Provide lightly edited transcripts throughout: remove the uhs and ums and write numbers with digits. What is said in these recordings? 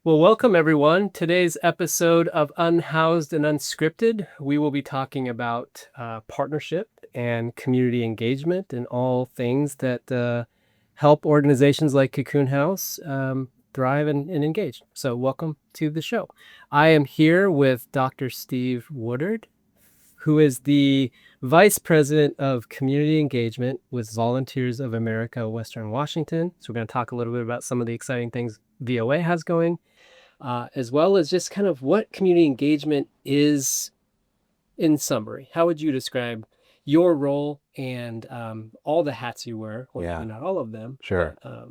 Well, welcome everyone. Today's episode of Unhoused and Unscripted, we will be talking about partnership and community engagement and all things that help organizations like Cocoon House thrive and engage. So welcome to the show. I am here with Dr. Steve Woodard, who is the Vice President of Community Engagement with Volunteers of America, Western Washington. So we're going to talk a little bit about some of the exciting things VOA has going, as well as just kind of what community engagement is in summary. How would you describe your role and all the hats you wear, or Yeah, not all of them, sure. but,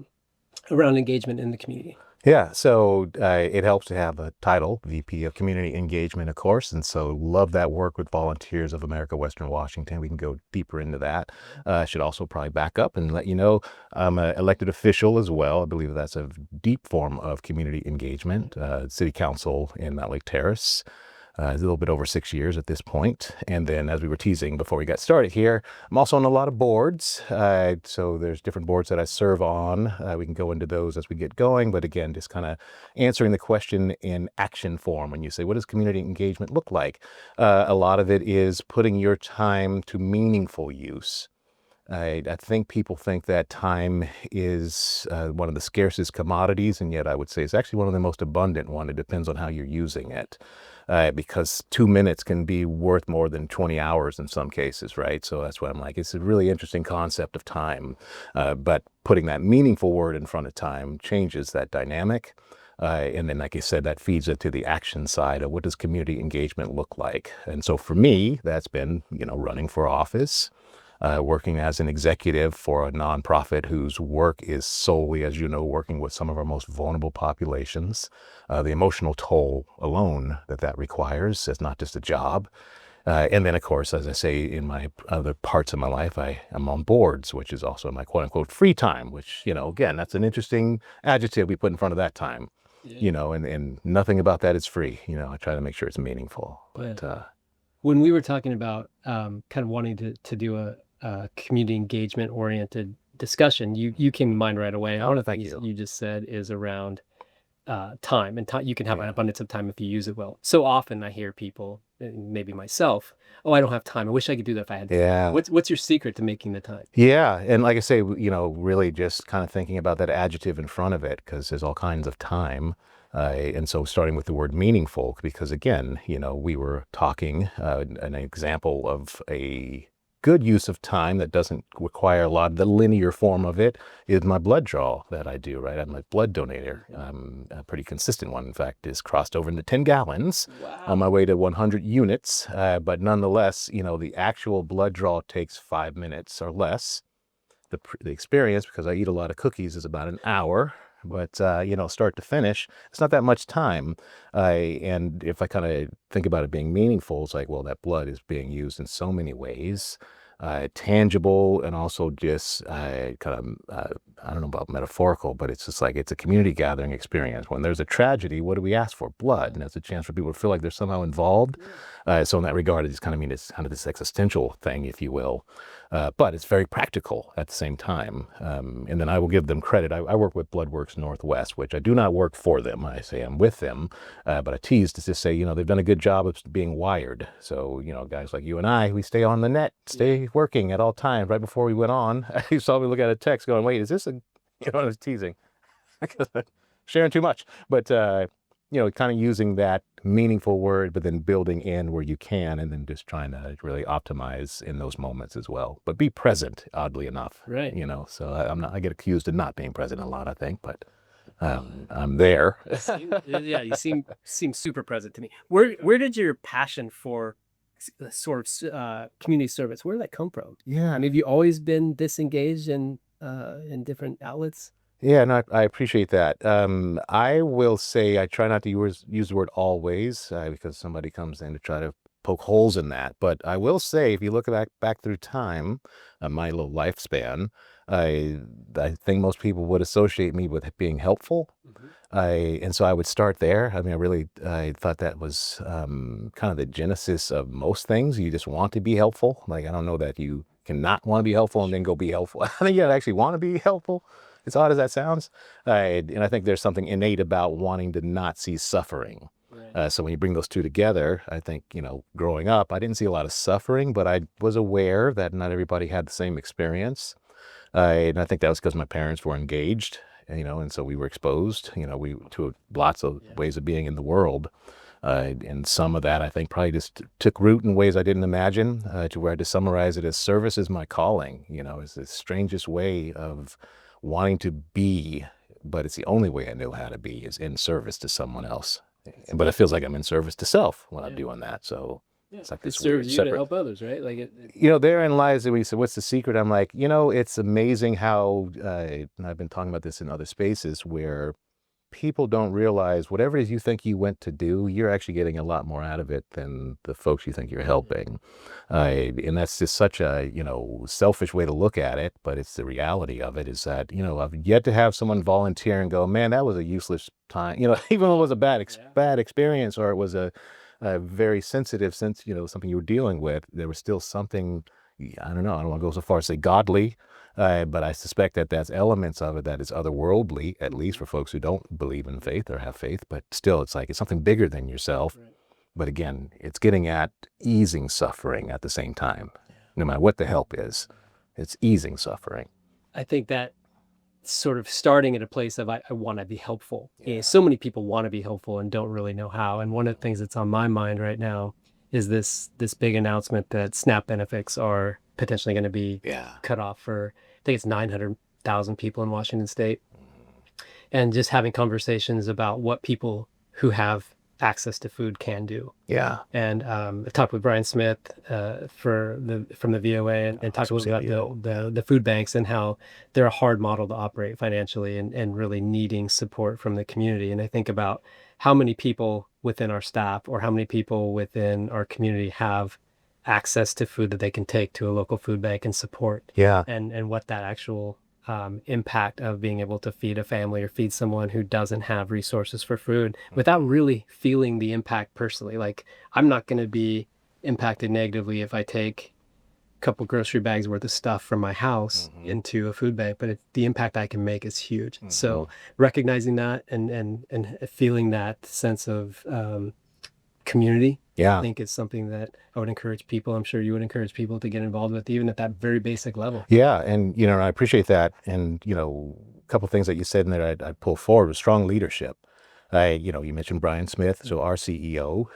around engagement in the community? Yeah, so it helps to have a title, VP of Community Engagement, of course, and so love that work with Volunteers of America, Western Washington. We can go deeper into that. I should also probably back up and let you know I'm an elected official as well. I believe that's a deep form of community engagement. City Council in Mount Lake Terrace. A little bit over 6 years at this point. And then, as we were teasing before we got started here, I'm also on a lot of boards. So there's different boards that I serve on. We can go into those as we get going. But again, just kind of answering the question in action form. When you say, what does community engagement look like? A lot of it is putting your time to meaningful use. I think people think that time is one of the scarcest commodities, and yet I would say it's actually one of the most abundant one. It depends on how you're using it, because 2 minutes can be worth more than 20 hours in some cases, right? So that's why I'm like, it's a really interesting concept of time, but putting that meaningful word in front of time changes that dynamic. And then, like I said, that feeds into the action side of what does community engagement look like. And so for me, that's been, running for office. Working as an executive for a nonprofit whose work is solely, as you know, working with some of our most vulnerable populations. The emotional toll alone that requires is not just a job. And then, of course, as I say, in my other parts of my life, I am on boards, which is also my quote unquote free time, which, again, that's an interesting adjective we put in front of that time, and nothing about that is free. I try to make sure it's meaningful. But when we were talking about kind of wanting to do a community engagement oriented discussion, you came to mind right away. One of the things you just said is around time, and you can have an abundance of time if you use it well. So often I hear people, maybe myself, oh, I don't have time. I wish I could do that if I had time. Yeah. What's your secret to making the time? Yeah. And like I say, really just kind of thinking about that adjective in front of it, because there's all kinds of time. And so starting with the word meaningful, because again, we were talking an example of a good use of time that doesn't require a lot of the linear form of it is my blood draw that I do, right? I'm a blood donator. I'm a pretty consistent one. In fact, is crossed over into 10 gallons on my way to 100 units. But nonetheless, the actual blood draw takes 5 minutes or less. The experience, because I eat a lot of cookies, is about an hour. But, start to finish, it's not that much time. And if I kind of think about it being meaningful, it's like, well, that blood is being used in so many ways, tangible, and also just I don't know about metaphorical, but it's just like it's a community gathering experience. When there's a tragedy, what do we ask for? Blood. And it's a chance for people to feel like they're somehow involved. So in that regard, it's kind of it's kind of this existential thing, if you will. But it's very practical at the same time. And then I will give them credit. I work with Bloodworks Northwest, which I do not work for them. I say I'm with them. But I tease to just say, they've done a good job of being wired. So, guys like you and I, we stay on the net, stay working at all times. Right before we went on, you saw me look at a text going, wait, is this a, I was teasing. Sharing too much. But, kind of using that meaningful word, but then building in where you can, and then just trying to really optimize in those moments as well. But be present, oddly enough. Right. So I get accused of not being present a lot, I think, but I'm there. Yeah, you seem super present to me. Where did your passion for sort of community service, where did that come from? Yeah. I mean, have you always been disengaged in different outlets? Yeah, no, I appreciate that. I will say I try not to use the word always, because somebody comes in to try to poke holes in that. But I will say, if you look back through time, my little lifespan, I think most people would associate me with being helpful. And so I would start there. I mean, I thought that was kind of the genesis of most things. You just want to be helpful. Like, I don't know that you cannot want to be helpful and then go be helpful. I think you actually want to be helpful. as odd as that sounds. And I think there's something innate about wanting to not see suffering. Right. So when you bring those two together, I think, growing up, I didn't see a lot of suffering, but I was aware that not everybody had the same experience. And I think that was because my parents were engaged, and so we were exposed, to lots of ways of being in the world. And some of that, I think, probably just took root in ways I didn't imagine, to where I just summarize it as service is my calling, is the strangest way of wanting to be, but it's the only way I know how to be is in service to someone else. But it feels like I'm in service to self when I'm doing that. So it's like It this serves weird you to separate. help others, right? Like Therein lies, when you said, what's the secret? I'm like, it's amazing how, and I've been talking about this in other spaces where people don't realize whatever it is you think you went to do, you're actually getting a lot more out of it than the folks you think you're helping. And that's just such a, selfish way to look at it, but it's the reality of it is that, I've yet to have someone volunteer and go, man, that was a useless time, even though it was a bad experience, or it was a very sensitive sense, something you were dealing with, there was still something, I don't want to go so far as to say godly, but I suspect that that's elements of it that is otherworldly, at least for folks who don't believe in faith or have faith, but still it's something bigger than yourself. Right. But again, it's getting at easing suffering at the same time. No matter what the help is, it's easing suffering. I think that sort of starting at a place of I want to be helpful. So many people want to be helpful and don't really know how. And one of the things that's on my mind right now is this big announcement that SNAP benefits are potentially going to be cut off for, I think it's 900,000 people in Washington State. And just having conversations about what people who have access to food can do. Yeah. And I talked with Brian Smith from the VOA and talked a little bit about the food banks and how they're a hard model to operate financially and really needing support from the community. And I think about how many people within our staff or how many people within our community have access to food that they can take to a local food bank and support. Yeah. And what that actual impact of being able to feed a family or feed someone who doesn't have resources for food without really feeling the impact personally. Like, I'm not going to be impacted negatively if I take a couple grocery bags worth of stuff from my house into a food bank, but the impact I can make is huge. So recognizing that and feeling that sense of community, I think is something that I would encourage people. I'm sure you would encourage people to get involved with, even at that very basic level. Yeah. And, I appreciate that. And, a couple of things that you said in there I'd pull forward was strong leadership. You mentioned Brian Smith, so our CEO,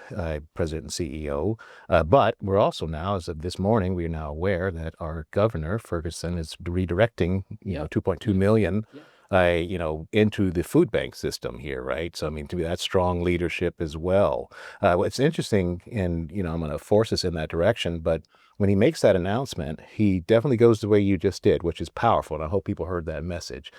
president and CEO, but we're also now, as of this morning, we are now aware that our governor, Ferguson, is redirecting, 2.2 million into the food bank system here, right? So, to me, that's strong leadership as well. What's interesting, and, I'm going to force us in that direction, but when he makes that announcement, he definitely goes the way you just did, which is powerful, and I hope people heard that message.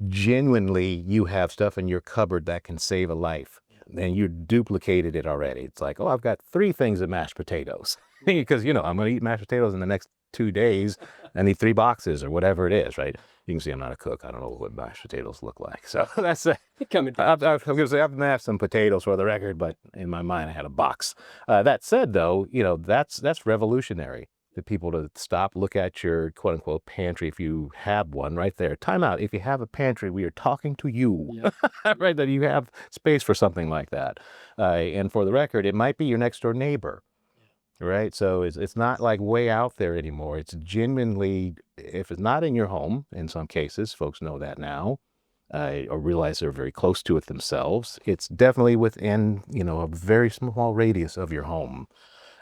Genuinely, you have stuff in your cupboard that can save a life, and you duplicated it already. It's like, I've got 3 things of mashed potatoes, because, I'm going to eat mashed potatoes in the next 2 days. I need 3 boxes or whatever it is, right? You can see I'm not a cook. I don't know what mashed potatoes look like. So that's I'm going to say I've mashed some potatoes for the record, but in my mind I had a box. That said, though, that's revolutionary. The people to stop, look at your quote unquote pantry if you have one right there. Time out. If you have a pantry, we are talking to you, right? That you have space for something like that. And for the record, it might be your next door neighbor. Right. So it's not like way out there anymore. It's genuinely, if it's not in your home, in some cases, folks know that now, or realize they're very close to it themselves. It's definitely within, a very small radius of your home.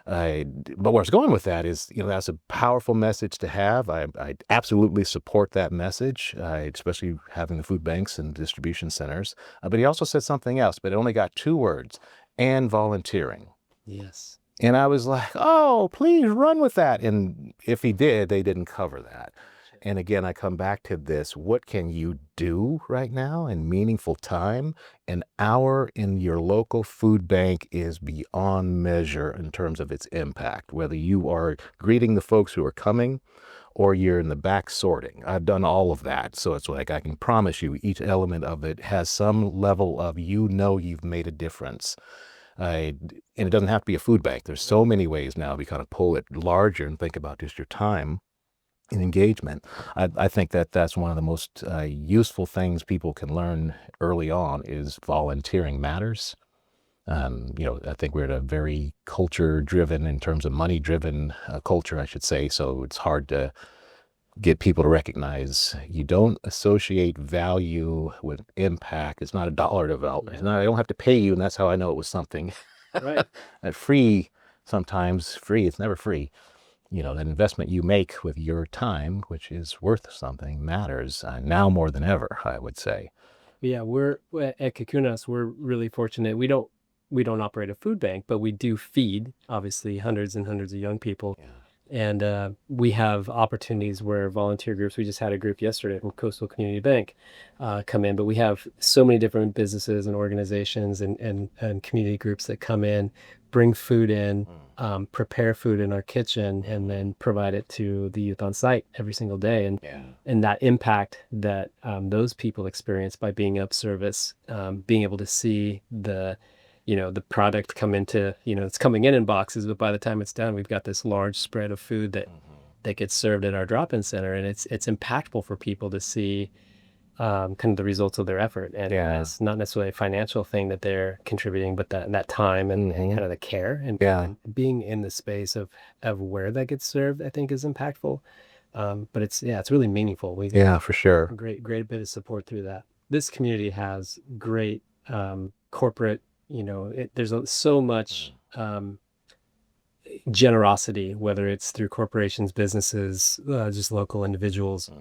But where I was going with that is, that's a powerful message to have. I absolutely support that message, especially having the food banks and distribution centers. But he also said something else, but it only got 2 words, and volunteering. Yes. And I was like, oh, please run with that. And if he did, they didn't cover that. And again, I come back to this. What can you do right now in meaningful time? An hour in your local food bank is beyond measure in terms of its impact, whether you are greeting the folks who are coming or you're in the back sorting. I've done all of that. So it's like I can promise you each element of it has some level of, you've made a difference. And it doesn't have to be a food bank. There's so many ways now we kind of pull it larger and think about just your time. in engagement. I think that that's one of the most useful things people can learn early on is volunteering matters. I think we're at a very culture-driven, in terms of money-driven culture, I should say. So it's hard to get people to recognize you don't associate value with impact. It's not a dollar development. It's not, I don't have to pay you, and that's how I know it was something. Right. And free, sometimes free, it's never free. That investment you make with your time, which is worth something, matters now more than ever, I would say. Yeah, we're at Cocoon House, we're really fortunate. We don't operate a food bank, but we do feed obviously hundreds and hundreds of young people. Yeah. And we have opportunities where volunteer groups, we just had a group yesterday from Coastal Community Bank come in, but we have so many different businesses and organizations and community groups that come in, bring food in, prepare food in our kitchen, and then provide it to the youth on site every single day. And that impact that those people experience by being of service, being able to see the product come into, it's coming in boxes, but by the time it's done, we've got this large spread of food that gets served at our drop-in center. And it's impactful for people to see kind of the results of their effort. And it's not necessarily a financial thing that they're contributing, but that time and kind of the care and being in the space of where that gets served, I think is impactful. But it's really meaningful. For sure. Great bit of support through that. This community has great corporate, there's so much generosity, whether it's through corporations, businesses, just local individuals.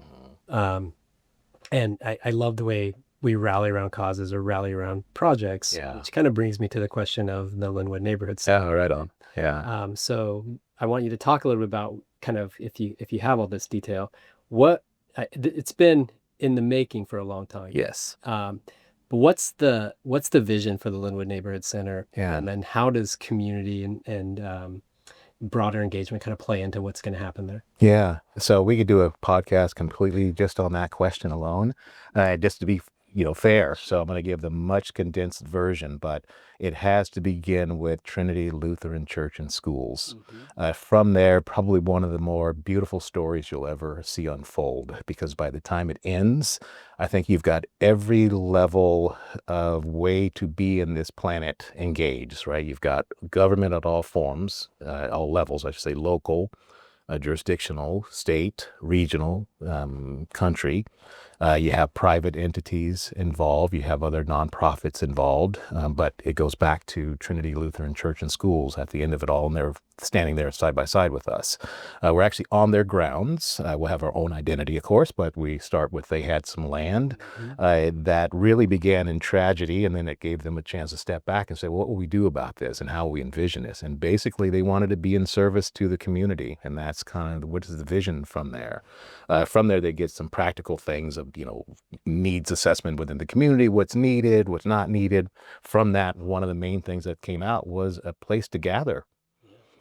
And I love the way we rally around causes or rally around projects, which kind of brings me to the question of the Lynnwood Neighborhood Center. Yeah, right on. Yeah. So I want you to talk a little bit about kind of, if you have all this detail, it's been in the making for a long time. Yes. But what's the vision for the Lynnwood Neighborhood Center? Yeah. And then how does community and broader engagement kind of play into what's going to happen there? Yeah. So we could do a podcast completely just on that question alone, just to be fair. So I'm going to give the much condensed version, but it has to begin with Trinity Lutheran Church and Schools. From there, probably one of the more beautiful stories you'll ever see unfold, because by the time it ends, I think you've got every level of way to be in this planet engaged, right? You've got government at all forms, all levels, I should say, local, jurisdictional, state, regional, country. You have private entities involved. You have other nonprofits involved, but it goes back to Trinity Lutheran Church and Schools at the end of it all, and they're standing there side by side with us. We're actually on their grounds. We'll have our own identity, of course, but we start with they had some land that really began in tragedy, and then it gave them a chance to step back and say, well, what will we do about this, and how will we envision this? And basically, they wanted to be in service to the community, and that's kind of what is the vision from there. From there, they get some practical things of, needs assessment within the community, what's needed, what's not needed. From that, one of the main things that came out was a place to gather.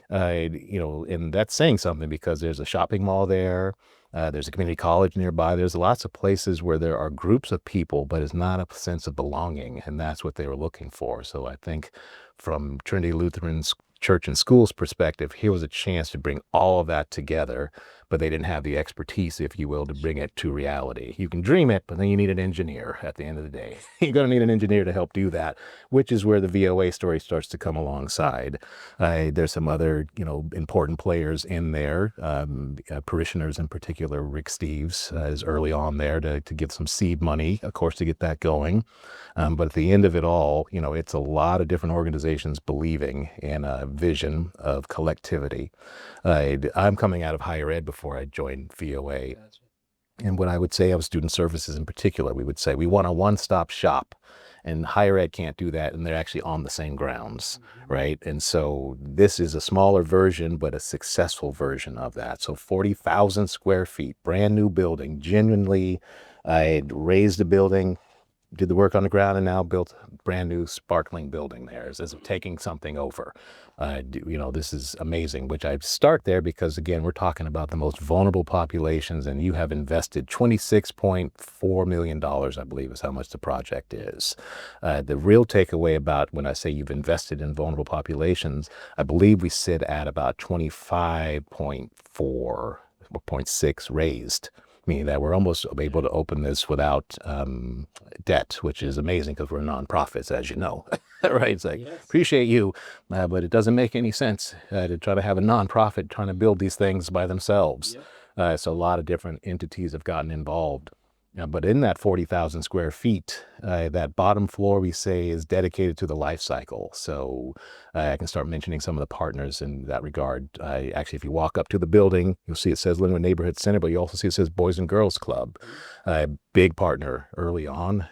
And that's saying something, because there's a shopping mall there. There's a community college nearby. There's lots of places where there are groups of people, but it's not a sense of belonging. And that's what they were looking for. So I think from Trinity Lutheran Church and Schools perspective, here was a chance to bring all of that together, but they didn't have the expertise, if you will, to bring it to reality. You can dream it, but then you need an engineer at the end of the day. You're going to need an engineer to help do that, which is where the VOA story starts to come alongside. There's some other, important players in there, parishioners in particular. Rick Steves is early on there to give some seed money, of course, to get that going. But at the end of it all, it's a lot of different organizations believing in a vision of collectivity. I'm coming out of higher ed before I joined VOA. And what I would say of student services in particular, we would say we want a one-stop shop, and higher ed can't do that, and they're actually on the same grounds, right? And so this is a smaller version, but a successful version of that. So 40,000 square feet, brand new building, genuinely, I raised a building, did the work on the ground, and now built a brand new sparkling building there, as if taking something over. This is amazing, which I start there because, again, we're talking about the most vulnerable populations, and you have invested $26.4 million, I believe is how much the project is. The real takeaway about when I say you've invested in vulnerable populations, I believe we sit at about 25.4 0.6 raised, meaning that we're almost able to open this without debt, which is amazing because we're nonprofits, as you know. Right? It's like, Yes. appreciate you, but it doesn't make any sense to try to have a nonprofit trying to build these things by themselves. Yep. So a lot of different entities have gotten involved. But in that 40,000 square feet, that bottom floor, we say, is dedicated to the life cycle. So I can start mentioning some of the partners in that regard. Actually, if you walk up to the building, you'll see it says Lynnwood Neighborhood Center, but you also see it says Boys and Girls Club. Big partner early on.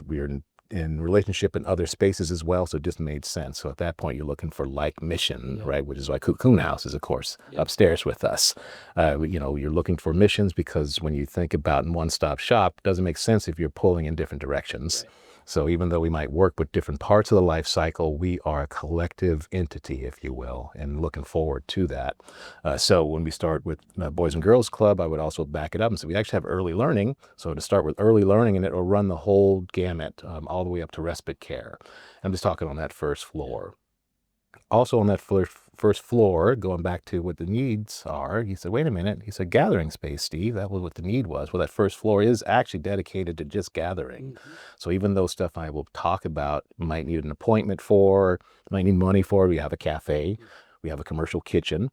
We are in relationship in other spaces as well, so it just made sense. So at that point, you're looking for like mission, right? Which is why Cocoon House is, of course, upstairs with us. You're looking for missions because when you think about one-stop shop, it doesn't make sense if you're pulling in different directions. Right. So even though we might work with different parts of the life cycle, we are a collective entity, if you will, and looking forward to that. So when we start with Boys and Girls Club, I would also back it up and say we actually have early learning. So to start with early learning, and it will run the whole gamut all the way up to respite care. I'm just talking on that first floor. Also on that first floor, going back to what the needs are, he said, wait a minute. He said, gathering space, Steve. That was what the need was. Well, that first floor is actually dedicated to just gathering. Mm-hmm. So even though stuff I will talk about might need an appointment for, might need money for, we have a cafe, we have a commercial kitchen,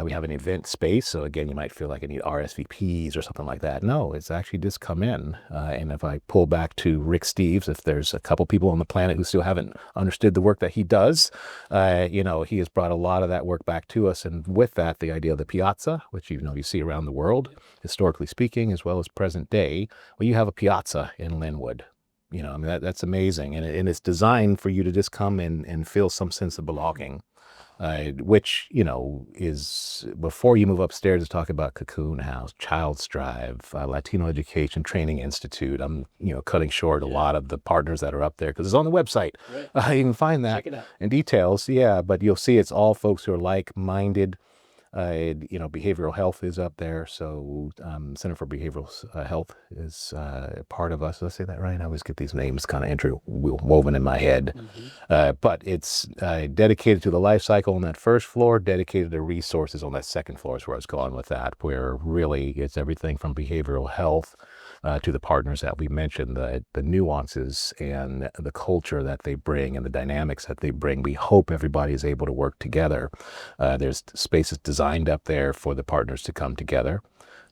we have an event space. So again, you might feel like I need RSVPs or something like that. No, it's actually just come in. And if I pull back to Rick Steves, if there's a couple people on the planet who still haven't understood the work that he does, he has brought a lot of that work back to us. And with that, the idea of the piazza, which you see around the world, historically speaking, as well as present day, well, you have a piazza in Lynnwood. That's amazing. And it's designed for you to just come and feel some sense of belonging. Which, is before you move upstairs to talk about Cocoon House, Child's Drive, Latino Education Training Institute. I'm, cutting short a lot of the partners that are up there because it's on the website. Right. You can find that in details. Yeah, but you'll see it's all folks who are like-minded. Behavioral health is up there. So Center for Behavioral Health is part of us. Did I say that right? I always get these names kind of interwoven in my head. Mm-hmm. But it's dedicated to the life cycle on that first floor, dedicated to resources on that second floor is where I was going with that, where really it's everything from behavioral health to the partners that we mentioned, the nuances and the culture that they bring and the dynamics that they bring. We hope everybody is able to work together. There's spaces designed up there for the partners to come together.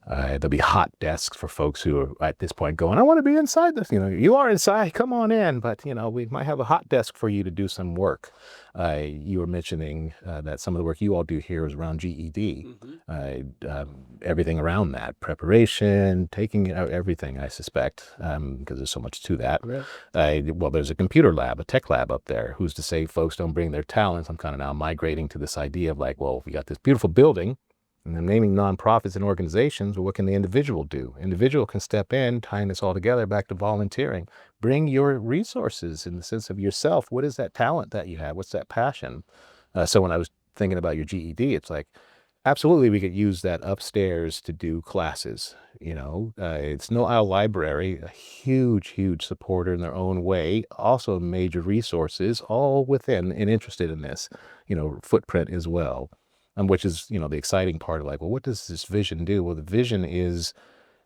There'll be hot desks for folks who are at this point going, I want to be inside this. You are inside, come on in. But, we might have a hot desk for you to do some work. You were mentioning that some of the work you all do here is around GED. Mm-hmm. Everything around that, preparation, taking everything, I suspect, because there's so much to that. Right. Well, there's a computer lab, a tech lab up there. Who's to say folks don't bring their talents? I'm kind of now migrating to this idea of like, well, we got this beautiful building, and I'm naming nonprofits and organizations, but what can the individual do? Individual can step in, tying this all together back to volunteering. Bring your resources in the sense of yourself. What is that talent that you have? What's that passion? So when I was thinking about your GED, it's like, absolutely, we could use that upstairs to do classes. It's No Isle Library, a huge, huge supporter in their own way. Also major resources, all within and interested in this, footprint as well. Which is, the exciting part of like, well, what does this vision do? Well, the vision is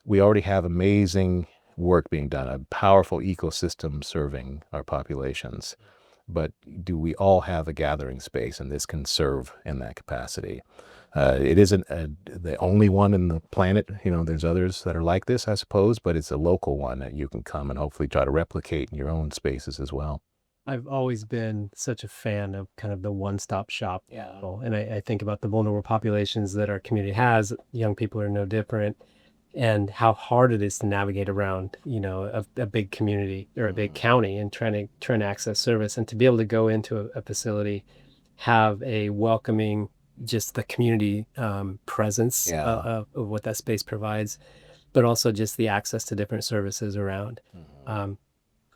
we already have amazing work being done, a powerful ecosystem serving our populations. But do we all have a gathering space? And this can serve in that capacity. It isn't the only one in the planet. There's others that are like this, I suppose, but it's a local one that you can come and hopefully try to replicate in your own spaces as well. I've always been such a fan of kind of the one-stop shop model. And I think about the vulnerable populations that our community has. Young people are no different, and how hard it is to navigate around, a big community or a big county and trying to access service, and to be able to go into a facility, have a welcoming, just the community presence of what that space provides, but also just the access to different services around. Mm-hmm.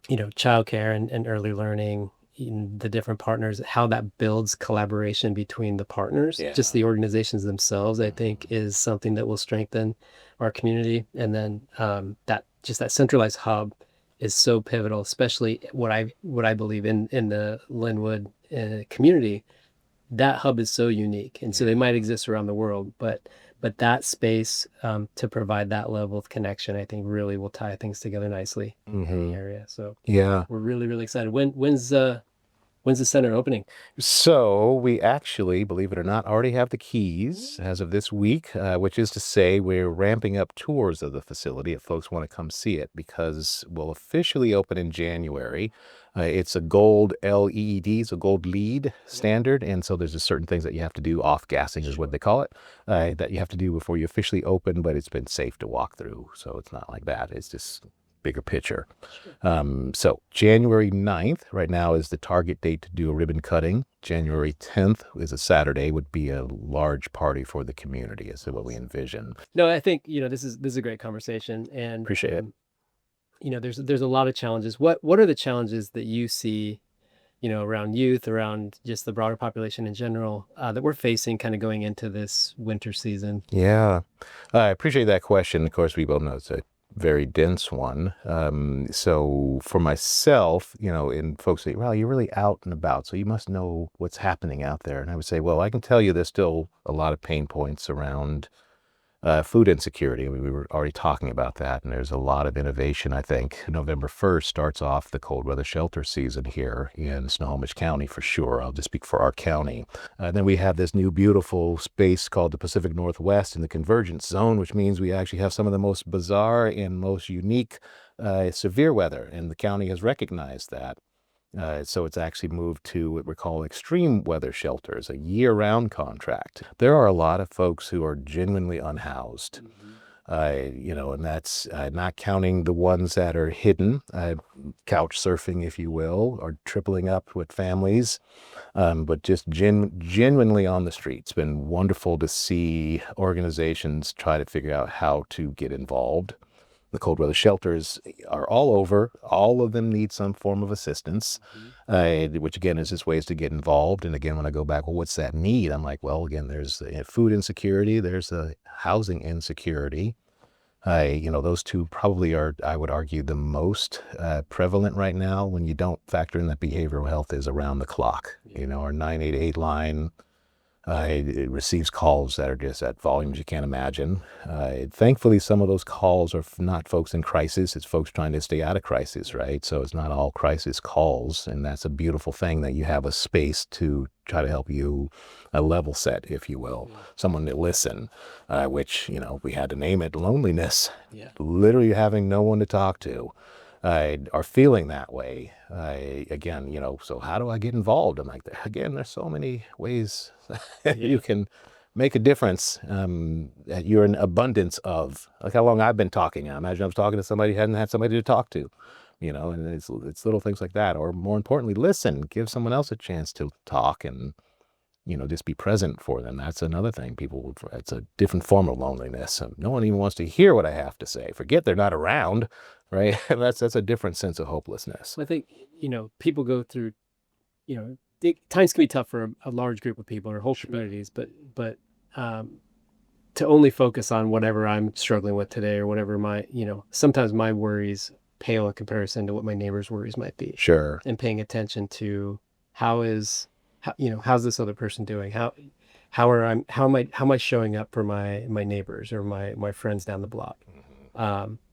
Childcare and early learning, the different partners, how that builds collaboration between the partners, just the organizations themselves, I think is something that will strengthen our community. And then that centralized hub is so pivotal, especially what I believe in the Lynnwood community. That hub is so unique. And so they might exist around the world, but but that space to provide that level of connection, I think really will tie things together nicely in the area. So Yeah. we're really, really excited. When's the center opening? So we actually, believe it or not, already have the keys as of this week, which is to say we're ramping up tours of the facility if folks want to come see it, because we'll officially open in January. It's a gold LED, so gold lead standard, and so there's just certain things that you have to do, off-gassing is what they call it, that you have to do before you officially open, but it's been safe to walk through, so it's not like that. It's just bigger picture. So January 9th right now is the target date to do a ribbon cutting. January 10th is a Saturday, would be a large party for the community is what we envision. No, I think, this is a great conversation, and Appreciate it. There's a lot of challenges. What are the challenges that you see, around youth, around just the broader population in general, that we're facing kind of going into this winter season? Yeah, I appreciate that question. Of course, we both know it's a very dense one. So for myself, and folks say, well, you're really out and about, so you must know what's happening out there. And I would say, well, I can tell you there's still a lot of pain points around food insecurity. I mean, we were already talking about that, and there's a lot of innovation. I think November 1st starts off the cold weather shelter season here in Snohomish County for sure. I'll just speak for our county. Then we have this new beautiful space called the Pacific Northwest in the convergence zone, which means we actually have some of the most bizarre and most unique severe weather, and the county has recognized that. So it's actually moved to what we call extreme weather shelters, a year-round contract. There are a lot of folks who are genuinely unhoused, and that's not counting the ones that are hidden, couch surfing, if you will, or tripling up with families, but just genuinely on the street. It's been wonderful to see organizations try to figure out how to get involved. The cold weather shelters are all over. All of them need some form of assistance, which again is just ways to get involved. And again, when I go back, well, what's that need? I'm like, well, again, there's food insecurity, there's housing insecurity. Those two probably are, I would argue, the most prevalent right now when you don't factor in that behavioral health is around the clock. Our 988 line, it receives calls that are just at volumes you can't imagine. Thankfully, some of those calls are not folks in crisis. It's folks trying to stay out of crisis, right? So it's not all crisis calls, and that's a beautiful thing that you have a space to try to help you a level set, if you will, someone to listen, which, we had to name it loneliness, literally having no one to talk to. Are feeling that way. Again, so how do I get involved? I'm like, again, there's so many ways you can make a difference. You're an abundance of, like how long I've been talking. I imagine I was talking to somebody who hadn't had somebody to talk to, and it's little things like that. Or more importantly, listen, give someone else a chance to talk and, just be present for them. That's another thing. It's a different form of loneliness. No one even wants to hear what I have to say. Forget they're not around, right? That's a different sense of hopelessness. I think, people go through, times can be tough for a large group of people or whole communities, but to only focus on whatever I'm struggling with today or whatever sometimes my worries pale in comparison to what my neighbor's worries might be. Sure. And paying attention to how's this other person doing? How am I showing up for my neighbors or my friends down the block?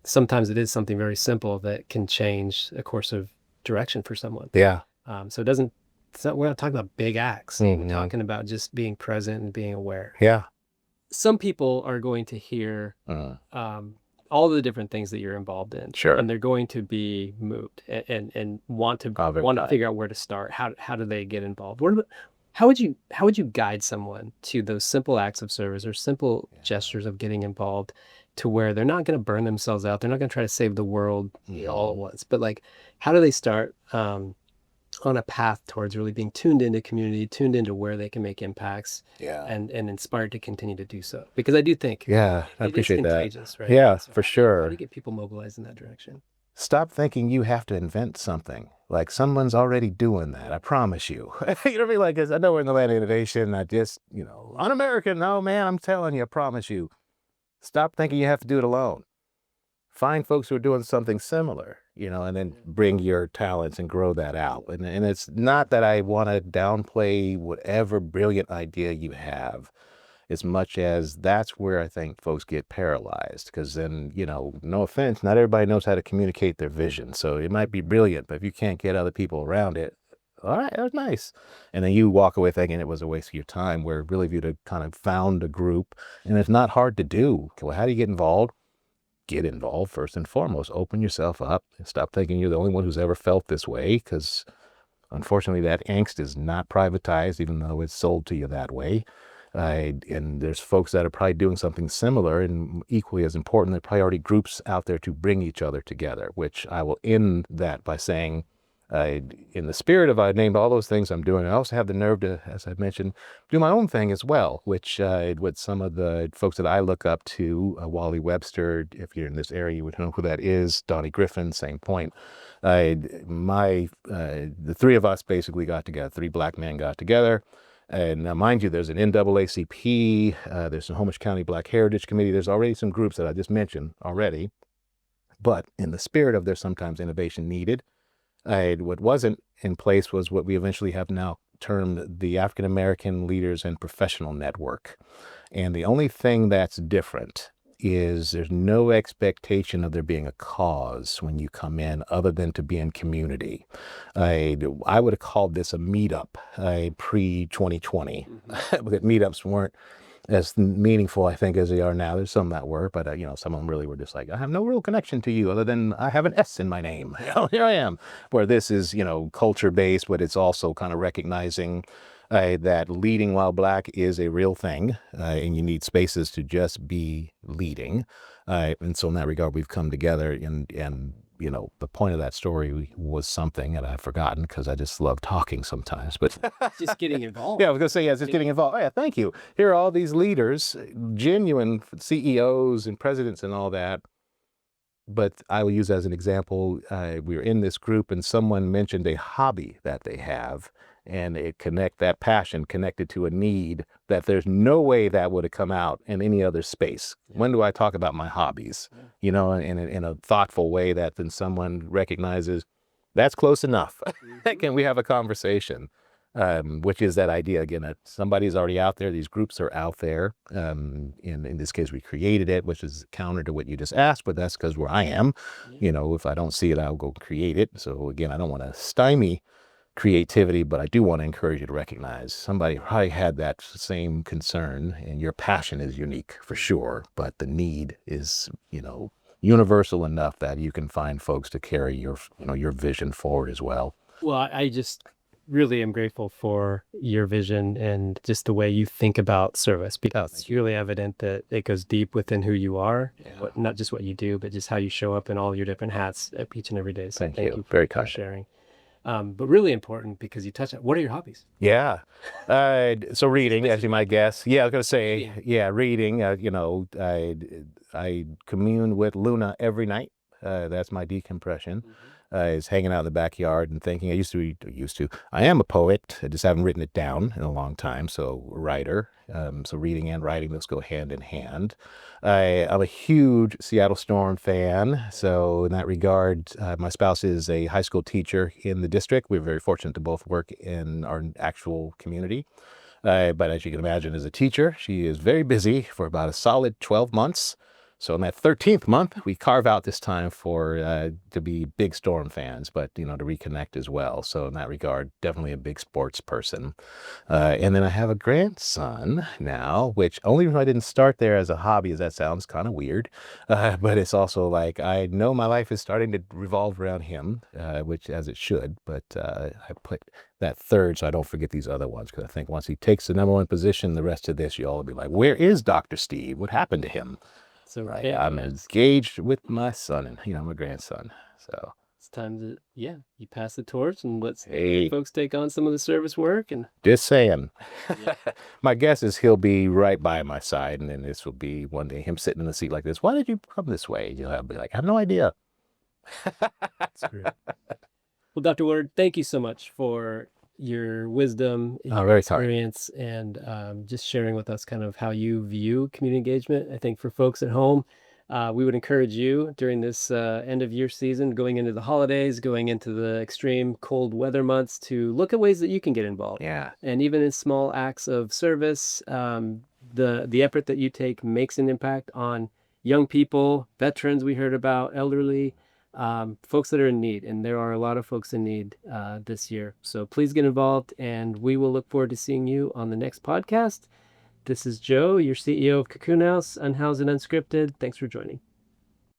Sometimes it is something very simple that can change a course of direction for someone. Yeah. So we're not talking about big acts. We're talking about just being present and being aware. Yeah. Some people are going to hear all the different things that you're involved in. Sure. And they're going to be moved and want to figure out where to start. How do they get involved? How would you guide someone to those simple acts of service or simple gestures of getting involved to where they're not going to burn themselves out? They're not going to try to save the world all at once. But how do they start on a path towards really being tuned into community, tuned into where they can make impacts, and inspired to continue to do so? Because I do think I appreciate that. Contagious, right? Yeah, so for sure. How do you get people mobilized in that direction? Stop thinking you have to invent something. Like someone's already doing that. I promise you. You know what I mean? Like, 'cause I know we're in the land of innovation. I just, un-American. No, man, I'm telling you, I promise you. Stop thinking you have to do it alone. Find folks who are doing something similar, and then bring your talents and grow that out. And it's not that I want to downplay whatever brilliant idea you have. as much as that's where I think folks get paralyzed. Because then, no offense, not everybody knows how to communicate their vision. So it might be brilliant, but if you can't get other people around it, all right, that was nice. And then you walk away thinking it was a waste of your time, where really if you'd have kind of found a group, and it's not hard to do. Well, how do you get involved? Get involved first and foremost. Open yourself up and stop thinking you're the only one who's ever felt this way, because unfortunately that angst is not privatized, even though it's sold to you that way. And there's folks that are probably doing something similar, and equally as important, there are probably already groups out there to bring each other together, which I will end that by saying, in the spirit of I named all those things I'm doing, I also have the nerve to, as I mentioned, do my own thing as well, which with some of the folks that I look up to, Wally Webster, if you're in this area, you would know who that is, Donnie Griffin, same point. The three of us basically got together, three black men got together. And now, mind you, there's an NAACP, there's Snohomish County Black Heritage Committee, there's already some groups that I just mentioned already. But in the spirit of there's sometimes innovation needed, what wasn't in place was what we eventually have now termed the African American Leaders and Professional Network. And the only thing that's different is there's no expectation of there being a cause when you come in other than to be in community. I would have called this a meetup pre-2020. But meetups weren't as meaningful, I think, as they are now. There's some that were, but some of them really were just like, I have no real connection to you other than I have an S in my name. Here I am. Where this is, culture-based, but it's also kind of recognizing that leading while black is a real thing, and you need spaces to just be leading. And so in that regard, we've come together, and the point of that story was something that I've forgotten because I just love talking sometimes. But just getting involved. Yeah, I was going to say, yeah, just getting involved. Oh, yeah, thank you. Here are all these leaders, genuine CEOs and presidents and all that. But I will use as an example, we were in this group and someone mentioned a hobby that they have, and that passion connected to a need that there's no way that would have come out in any other space. When do I talk about my hobbies? In a thoughtful way that then someone recognizes that's close enough. Can we have a conversation? Which is that idea again that somebody's already out there. These groups are out there. In this case, we created it, which is counter to what you just asked, but that's because where I am. If I don't see it, I'll go create it. So again, I don't want to stymie creativity, but I do want to encourage you to recognize somebody probably had that same concern, and your passion is unique for sure, but the need is, universal enough that you can find folks to carry your vision forward as well. Well, I just really am grateful for your vision and just the way you think about service, because it's really evident that it goes deep within who you are, not just what you do, but just how you show up in all your different hats each and every day. So thank you very for sharing. But really important, because you touched on, what are your hobbies? Yeah. So reading, as you might guess. Yeah, I was going to say, reading. I commune with Luna every night. That's my decompression. Is hanging out in the backyard and thinking. I am a poet. I just haven't written it down in a long time. So writer. So reading and writing, those go hand in hand. I'm a huge Seattle Storm fan. So in that regard, my spouse is a high school teacher in the district. We're very fortunate to both work in our actual community. But as you can imagine, as a teacher, she is very busy for about a solid 12 months. So in that 13th month, we carve out this time to be big Storm fans, but, to reconnect as well. So in that regard, definitely a big sports person. And then I have a grandson now, which only reason I didn't start there as a hobby, as that sounds kind of weird. But it's also like, I know my life is starting to revolve around him, which as it should, but I put that third so I don't forget these other ones, because I think once he takes the number one position, the rest of this, you all will be like, where is Dr. Steve? What happened to him? So I'm engaged with my son, and my grandson. So it's time to you pass the torch and let folks take on some of the service work. And just saying, my guess is he'll be right by my side, and then this will be one day him sitting in the seat like this. Why did you come this way? I'll be like, I have no idea. That's great. Well, Dr. Woodard, thank you so much for your wisdom, your experience, and just sharing with us kind of how you view community engagement. I think for folks at home, we would encourage you during this end of year season, going into the holidays, going into the extreme cold weather months, to look at ways that you can get involved. Yeah. And even in small acts of service, the effort that you take makes an impact on young people, veterans we heard about, elderly, folks that are in need. And there are a lot of folks in need this year. So please get involved, and we will look forward to seeing you on the next podcast. This is Joe, your CEO of Cocoon House, Unhoused and Unscripted. Thanks for joining.